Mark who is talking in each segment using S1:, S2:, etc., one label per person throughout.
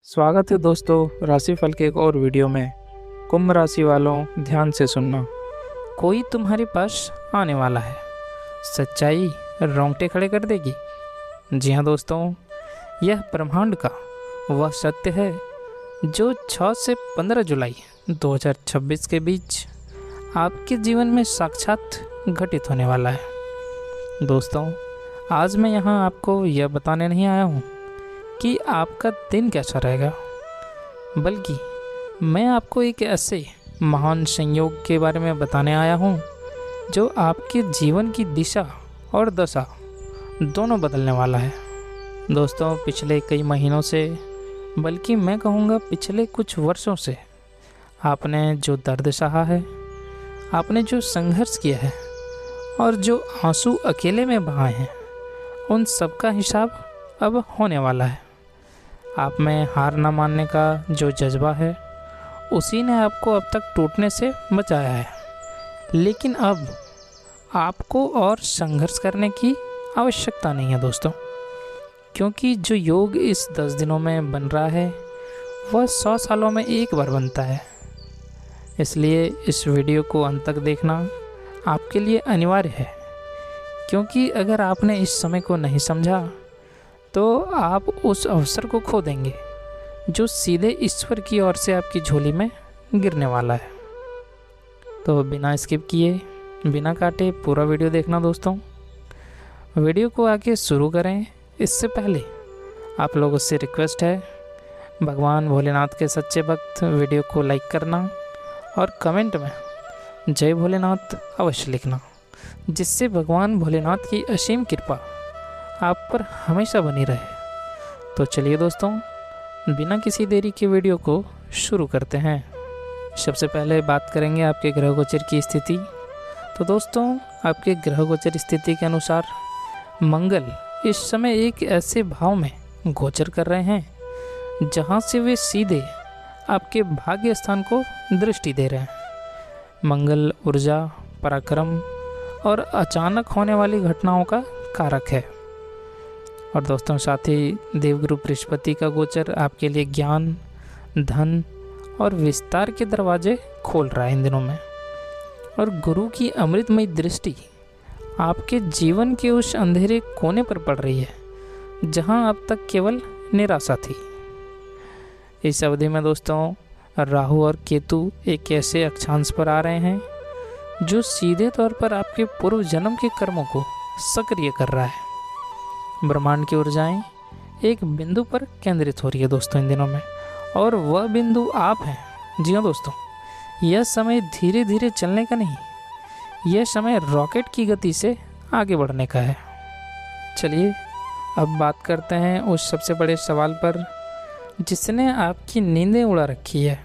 S1: स्वागत है दोस्तों राशिफल के एक और वीडियो में। कुंभ राशि वालों ध्यान से सुनना। कोई तुम्हारे पास आने वाला है, सच्चाई रोंगटे खड़े कर देगी। जी हाँ दोस्तों, यह ब्रह्मांड का वह सत्य है जो 6 से 15 जुलाई 2026 के बीच आपके जीवन में साक्षात घटित होने वाला है। दोस्तों, आज मैं यहाँ आपको यह बताने नहीं आया हूँ कि आपका दिन कैसा रहेगा, बल्कि मैं आपको एक ऐसे महान संयोग के बारे में बताने आया हूँ जो आपके जीवन की दिशा और दशा दोनों बदलने वाला है। दोस्तों, पिछले कई महीनों से, बल्कि मैं कहूँगा पिछले कुछ वर्षों से आपने जो दर्द सहा है, आपने जो संघर्ष किया है और जो आंसू अकेले में बहाए हैं, उन सब का हिसाब अब होने वाला है। आप में हार न मानने का जो जज्बा है, उसी ने आपको अब तक टूटने से बचाया है। लेकिन अब आपको और संघर्ष करने की आवश्यकता नहीं है दोस्तों, क्योंकि जो योग इस 10 दिनों में बन रहा है वह 100 सालों में एक बार बनता है। इसलिए इस वीडियो को अंत तक देखना आपके लिए अनिवार्य है, क्योंकि अगर आपने इस समय को नहीं समझा तो आप उस अवसर को खो देंगे जो सीधे ईश्वर की ओर से आपकी झोली में गिरने वाला है। तो बिना स्किप किए, बिना काटे पूरा वीडियो देखना दोस्तों। वीडियो को आगे शुरू करें इससे पहले आप लोगों से रिक्वेस्ट है, भगवान भोलेनाथ के सच्चे भक्त वीडियो को लाइक करना और कमेंट में जय भोलेनाथ अवश्य लिखना, जिससे भगवान भोलेनाथ की असीम कृपा आप पर हमेशा बनी रहे। तो चलिए दोस्तों, बिना किसी देरी के वीडियो को शुरू करते हैं। सबसे पहले बात करेंगे आपके ग्रह गोचर की स्थिति। तो दोस्तों, आपके ग्रह गोचर स्थिति के अनुसार मंगल इस समय एक ऐसे भाव में गोचर कर रहे हैं जहां से वे सीधे आपके भाग्य स्थान को दृष्टि दे रहे हैं। मंगल ऊर्जा, पराक्रम और अचानक होने वाली घटनाओं का कारक है। और दोस्तों, साथ ही देवगुरु बृहस्पति का गोचर आपके लिए ज्ञान, धन और विस्तार के दरवाजे खोल रहा है इन दिनों में। और गुरु की अमृतमयी दृष्टि आपके जीवन के उस अंधेरे कोने पर पड़ रही है जहां अब तक केवल निराशा थी। इस अवधि में दोस्तों, राहु और केतु एक ऐसे अक्षांश पर आ रहे हैं जो सीधे तौर पर आपके पूर्व जन्म के कर्मों को सक्रिय कर रहा है। ब्रह्मांड की ऊर्जाएं एक बिंदु पर केंद्रित हो रही है दोस्तों इन दिनों में, और वह बिंदु आप हैं। जी हाँ दोस्तों, यह समय धीरे धीरे चलने का नहीं, यह समय रॉकेट की गति से आगे बढ़ने का है। चलिए अब बात करते हैं उस सबसे बड़े सवाल पर जिसने आपकी नींदें उड़ा रखी है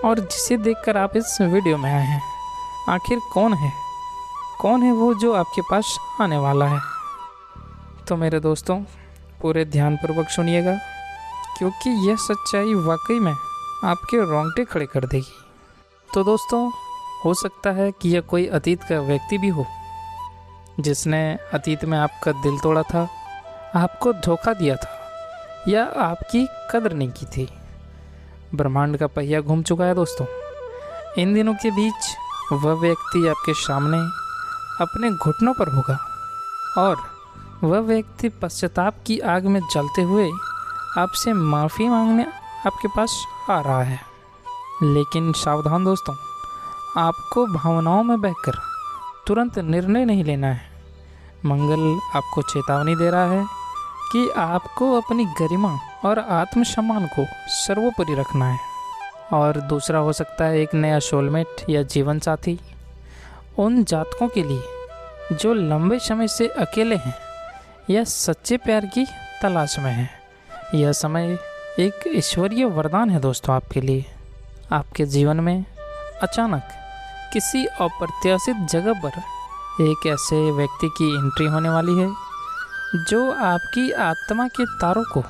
S1: और जिसे देखकर आप इस वीडियो में आए हैं। आखिर कौन है वो जो आपके पास आने वाला है? तो मेरे दोस्तों, पूरे ध्यानपूर्वक सुनिएगा, क्योंकि यह सच्चाई वाकई में आपके रोंगटे खड़े कर देगी। तो दोस्तों, हो सकता है कि यह कोई अतीत का व्यक्ति भी हो जिसने अतीत में आपका दिल तोड़ा था, आपको धोखा दिया था या आपकी कदर नहीं की थी। ब्रह्मांड का पहिया घूम चुका है दोस्तों। इन दिनों के बीच वह व्यक्ति आपके सामने अपने घुटनों पर होगा और वह व्यक्ति पश्चाताप की आग में जलते हुए आपसे माफ़ी मांगने आपके पास आ रहा है। लेकिन सावधान दोस्तों, आपको भावनाओं में बहकर तुरंत निर्णय नहीं लेना है। मंगल आपको चेतावनी दे रहा है कि आपको अपनी गरिमा और आत्मसम्मान को सर्वोपरि रखना है। और दूसरा हो सकता है एक नया सोलमेट या जीवन साथी। उन जातकों के लिए जो लंबे समय से अकेले हैं या सच्चे प्यार की तलाश में है, यह समय एक ईश्वरीय वरदान है दोस्तों आपके लिए। आपके जीवन में अचानक किसी अप्रत्याशित जगह पर एक ऐसे व्यक्ति की एंट्री होने वाली है जो आपकी आत्मा के तारों को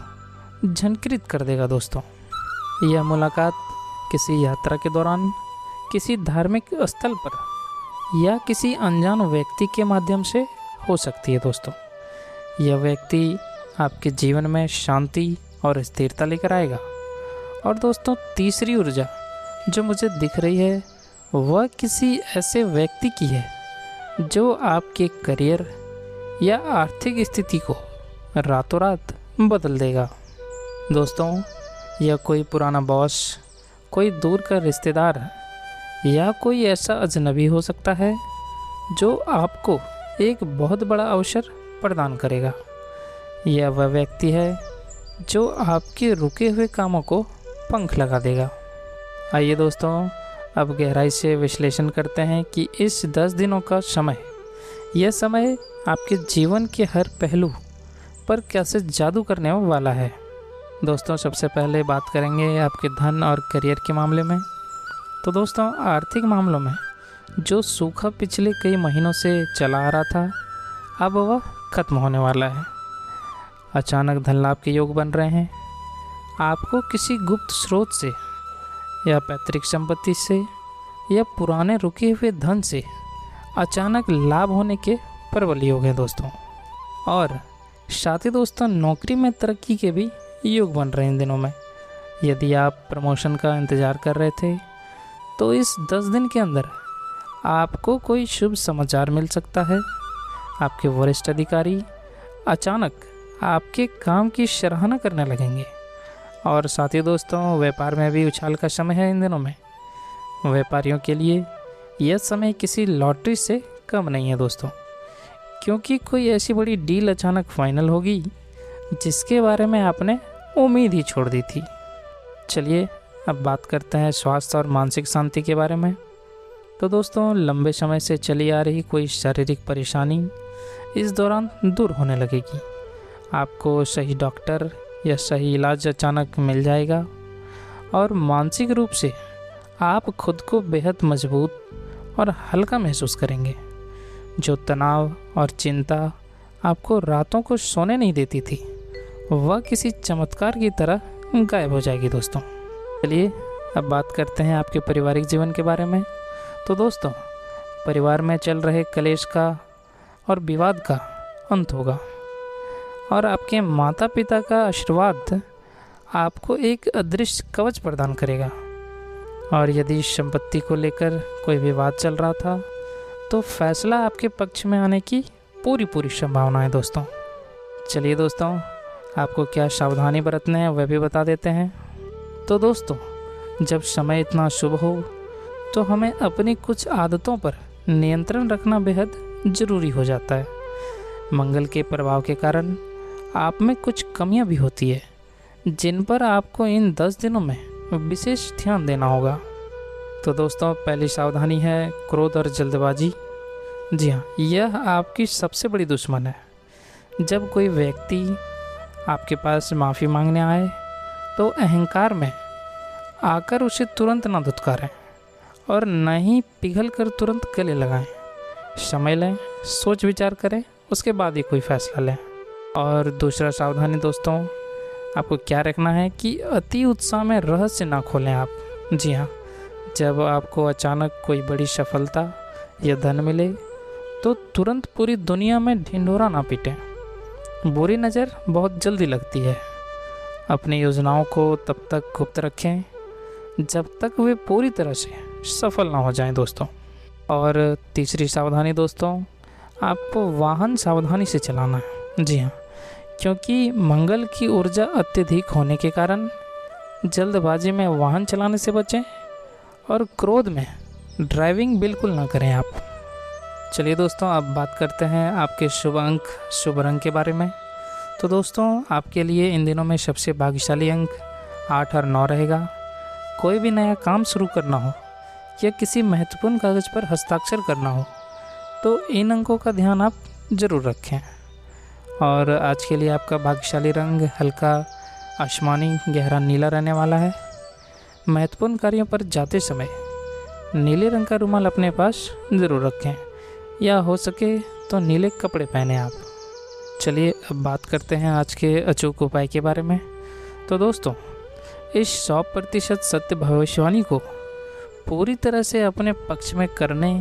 S1: झंकृत कर देगा दोस्तों। यह मुलाकात किसी यात्रा के दौरान, किसी धार्मिक स्थल पर या किसी अनजान व्यक्ति के माध्यम से हो सकती है दोस्तों। यह व्यक्ति आपके जीवन में शांति और स्थिरता लेकर आएगा और दोस्तों तीसरी ऊर्जा जो मुझे दिख रही है वह किसी ऐसे व्यक्ति की है जो आपके करियर या आर्थिक स्थिति को रातों रात बदल देगा। दोस्तों यह कोई पुराना बॉस, कोई दूर का रिश्तेदार या कोई ऐसा अजनबी हो सकता है जो आपको एक बहुत बड़ा अवसर प्रदान करेगा। यह वह व्यक्ति है जो आपके रुके हुए कामों को पंख लगा देगा। आइए दोस्तों अब गहराई से विश्लेषण करते हैं कि इस 10 दिनों का समय, यह समय आपके जीवन के हर पहलू पर कैसे जादू करने वाला है। दोस्तों सबसे पहले बात करेंगे आपके धन और करियर के मामले में। तो दोस्तों आर्थिक मामलों में जो सूखा पिछले कई महीनों से चला आ रहा था अब वह खत्म होने वाला है। अचानक धन लाभ के योग बन रहे हैं। आपको किसी गुप्त स्रोत से या पैतृक संपत्ति से या पुराने रुके हुए धन से अचानक लाभ होने के प्रबल योग हैं दोस्तों। और साथ ही दोस्तों नौकरी में तरक्की के भी योग बन रहे हैं इन दिनों में। यदि आप प्रमोशन का इंतज़ार कर रहे थे तो इस 10 दिन के अंदर आपको कोई शुभ समाचार मिल सकता है। आपके वरिष्ठ अधिकारी अचानक आपके काम की सराहना करने लगेंगे। और साथ ही दोस्तों व्यापार में भी उछाल का समय है इन दिनों में। व्यापारियों के लिए यह समय किसी लॉटरी से कम नहीं है दोस्तों, क्योंकि कोई ऐसी बड़ी डील अचानक फाइनल होगी जिसके बारे में आपने उम्मीद ही छोड़ दी थी। चलिए अब बात करते हैं स्वास्थ्य और मानसिक शांति के बारे में। तो दोस्तों लंबे समय से चली आ रही कोई शारीरिक परेशानी इस दौरान दूर होने लगेगी। आपको सही डॉक्टर या सही इलाज अचानक मिल जाएगा और मानसिक रूप से आप खुद को बेहद मजबूत और हल्का महसूस करेंगे। जो तनाव और चिंता आपको रातों को सोने नहीं देती थी वह किसी चमत्कार की तरह गायब हो जाएगी दोस्तों। चलिए अब बात करते हैं आपके पारिवारिक जीवन के बारे में। तो दोस्तों परिवार में चल रहे कलेश का और विवाद का अंत होगा और आपके माता पिता का आशीर्वाद आपको एक अदृश्य कवच प्रदान करेगा। और यदि संपत्ति को लेकर कोई विवाद चल रहा था तो फैसला आपके पक्ष में आने की पूरी संभावना है दोस्तों। चलिए दोस्तों आपको क्या सावधानी बरतने हैं वह भी बता देते हैं। तो दोस्तों जब समय इतना शुभ हो तो हमें अपनी कुछ आदतों पर नियंत्रण रखना बेहद ज़रूरी हो जाता है। मंगल के प्रभाव के कारण आप में कुछ कमियां भी होती है जिन पर आपको इन 10 दिनों में विशेष ध्यान देना होगा। तो दोस्तों पहली सावधानी है क्रोध और जल्दबाजी। जी हाँ, यह आपकी सबसे बड़ी दुश्मन है। जब कोई व्यक्ति आपके पास माफ़ी मांगने आए तो अहंकार में आकर उसे तुरंत ना धुतकारें और न ही पिघल कर तुरंत गले लगाएं। समय लें, सोच विचार करें, उसके बाद ही कोई फैसला लें। और दूसरा सावधानी दोस्तों आपको क्या रखना है कि अति उत्साह में रहस्य ना खोलें आप। जी हाँ, जब आपको अचानक कोई बड़ी सफलता या धन मिले तो तुरंत पूरी दुनिया में ढिंढोरा ना पीटें। बुरी नज़र बहुत जल्दी लगती है। अपनी योजनाओं को तब तक गुप्त रखें जब तक वे पूरी तरह से सफल ना हो जाएं दोस्तों। और तीसरी सावधानी दोस्तों आपको वाहन सावधानी से चलाना है। जी हाँ, क्योंकि मंगल की ऊर्जा अत्यधिक होने के कारण जल्दबाजी में वाहन चलाने से बचें और क्रोध में ड्राइविंग बिल्कुल ना करें आप। चलिए दोस्तों अब बात करते हैं आपके शुभ अंक, शुभ रंग के बारे में। तो दोस्तों आपके लिए इन दिनों में सबसे भाग्यशाली अंक 8 और 9 रहेगा। कोई भी नया काम शुरू करना हो या किसी महत्वपूर्ण कागज़ पर हस्ताक्षर करना हो तो इन अंकों का ध्यान आप ज़रूर रखें। और आज के लिए आपका भाग्यशाली रंग हल्का आसमानी गहरा नीला रहने वाला है। महत्वपूर्ण कार्यों पर जाते समय नीले रंग का रुमाल अपने पास ज़रूर रखें या हो सके तो नीले कपड़े पहने आप। चलिए अब बात करते हैं आज के अचूक उपाय के बारे में। तो दोस्तों इस 100% सत्य भविष्यवाणी को पूरी तरह से अपने पक्ष में करने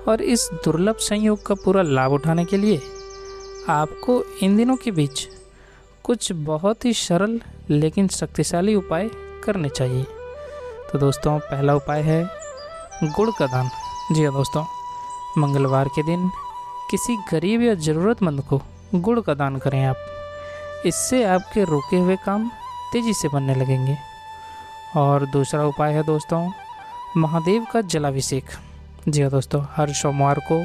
S1: और इस दुर्लभ संयोग का पूरा लाभ उठाने के लिए आपको इन दिनों के बीच कुछ बहुत ही सरल लेकिन शक्तिशाली उपाय करने चाहिए। तो दोस्तों पहला उपाय है गुड़ का दान। जी हाँ दोस्तों, मंगलवार के दिन किसी गरीब या ज़रूरतमंद को गुड़ का दान करें आप। इससे आपके रुके हुए काम तेज़ी से बनने लगेंगे। और दूसरा उपाय है दोस्तों महादेव का जलाभिषेक। जी हाँ दोस्तों, हर सोमवार को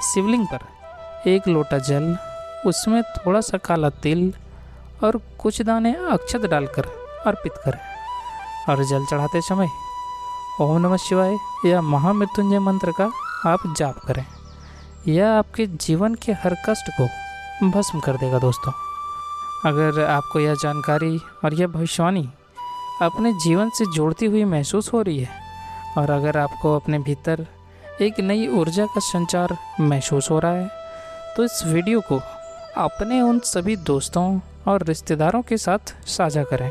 S1: शिवलिंग पर 1 लोटा जल, उसमें थोड़ा सा काला तिल और कुछ दाने अक्षत डालकर अर्पित करें। और जल चढ़ाते समय ओम नमः शिवाय या महामृत्युंजय मंत्र का आप जाप करें। यह आपके जीवन के हर कष्ट को भस्म कर देगा दोस्तों। अगर आपको यह जानकारी और यह भविष्यवाणी अपने जीवन से जोड़ती हुई महसूस हो रही है, और अगर आपको अपने भीतर एक नई ऊर्जा का संचार महसूस हो रहा है, तो इस वीडियो को अपने उन सभी दोस्तों और रिश्तेदारों के साथ साझा करें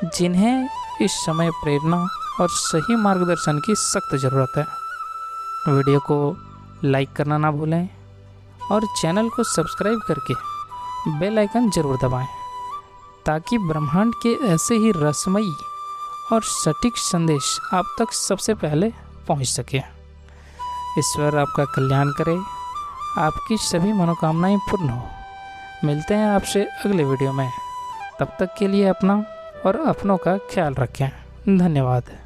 S1: जिन्हें इस समय प्रेरणा और सही मार्गदर्शन की सख्त ज़रूरत है। वीडियो को लाइक करना ना भूलें और चैनल को सब्सक्राइब करके बेल आइकन ज़रूर दबाएं, ताकि ब्रह्मांड के ऐसे ही रहस्यमयी और सटीक संदेश आप तक सबसे पहले पहुंच सके। ईश्वर आपका कल्याण करे, आपकी सभी मनोकामनाएं पूर्ण हो। मिलते हैं आपसे अगले वीडियो में। तब तक के लिए अपना और अपनों का ख्याल रखें। धन्यवाद।